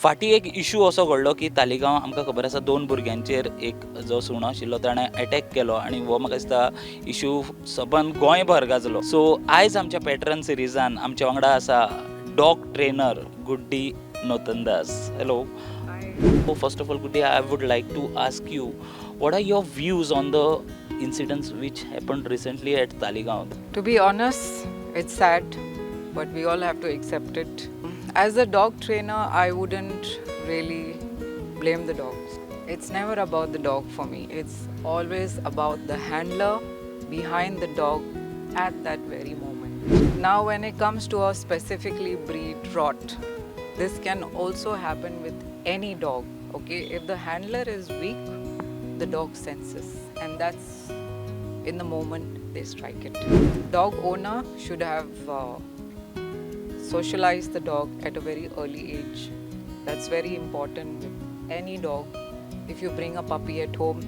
फाटी एक इशू असो घडलो की तालिगांव आमकां खबर आसा 2 भुरग्यांचेर एक जो सुणो आशिल्लो ताणें अटॅक केलो आनी हो म्हाका दिसता इशू सबंद गोंयभर गाजलो. सो आयज आमच्या पॅटर्न सिरिजान आमचे वांगडा आसा dog trainer Guddi Notandas. Hello. So first of all, Goody, I would like to ask you, what are your views on the incidents which happened recently at Taligaon? To be honest, it's sad, but we all have to accept it. As a dog trainer, I wouldn't really blame the dogs. It's never about the dog for me. It's always about the handler behind the dog at that very moment. Now, when it comes to a specifically breed rot, this can also happen with any dog. Okay, if the handler is weak, the dog senses, and that's in the moment they strike it. Dog owner should have socialized the dog at a very early age. That's very important with any dog. If you bring a puppy at home,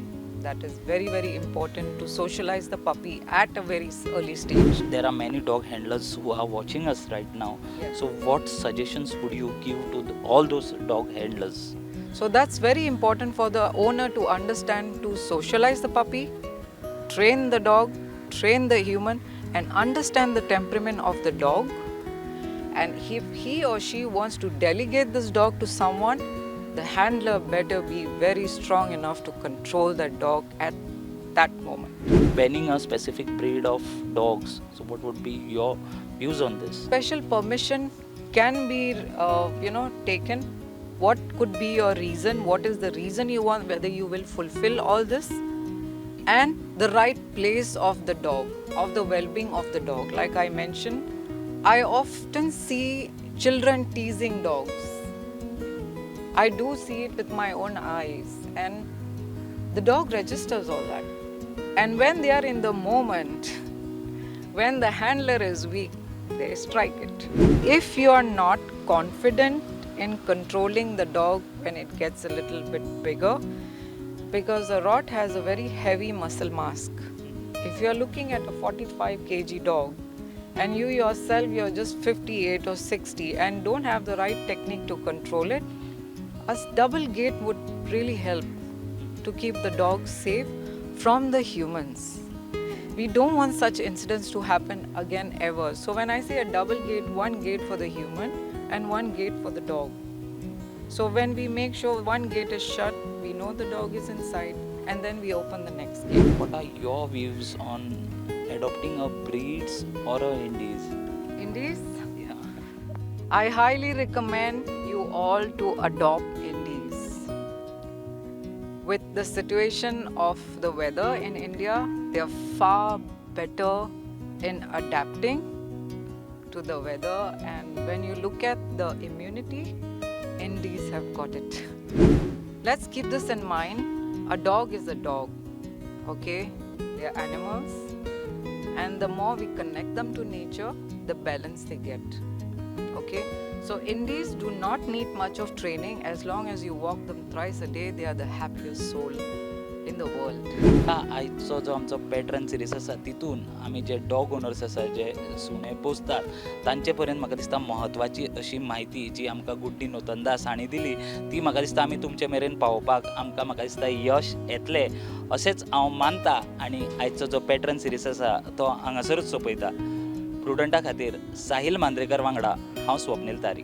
that is very, very important to socialize the puppy at a very early stage. There are many dog handlers who are watching us right now. Yes. So what suggestions would you give to all those dog handlers? So that's very important for the owner to understand, to socialize the puppy, train the dog, train the human, and understand the temperament of the dog. And if he or she wants to delegate this dog to someone, the handler better be very strong enough to control that dog at that moment. Banning a specific breed of dogs. So what would be your views on this? Special permission can be, taken. What could be your reason? What is the reason you want? Whether you will fulfill all this, and the right place of the dog, of the well-being of the dog. Like I mentioned, I often see children teasing dogs. I do see it with my own eyes, and the dog registers all that. And when they are in the moment, when the handler is weak, they strike it. If you are not confident in controlling the dog when it gets a little bit bigger, because a rot has a very heavy muscle mass. If you are looking at a 45 kg dog and you yourself you're just 58 or 60 and don't have the right technique to control it, a double gate would really help to keep the dog safe from the humans. We don't want such incidents to happen again ever. So when I say a double gate, one gate for the human and one gate for the dog. So when we make sure one gate is shut, we know the dog is inside, and then we open the next gate. What are your views on adopting a breeds or a Indies? Indies, Yeah. I highly recommend you all to adopt Indies. With the situation of the weather in India, they are far better in adapting to the weather, and when you look at the immunity, Indies have got it. Let's keep this in mind. A dog is a dog, okay? They are animals, and the more we connect them to nature, the balance they get, okay? So Indies do not need much of training. As long as you walk them thrice a day, they are the happiest soul in the world. आयचो जो आमचो pattern series आसा तितून आमी जे dog owners आसा जे सुणे पोसतात तांचे पर्यंत म्हाका दिसता महत्वाची अशी म्हायती जी आमकां गुड्डी नोतनदास हांणी दिली ती म्हाका दिसता आमी तुमचे मेरेन पावोवपाक म्हाका दिसता यश येतलें अशेंच हांव मानता. आनी आयचो जो पॅटर्न सिरीज आसा तो हांगासरूच सोंपयता. प्रुडंटा खातीर साहिल मांद्रेकर वांगडा हांव स्वप्नील तारी.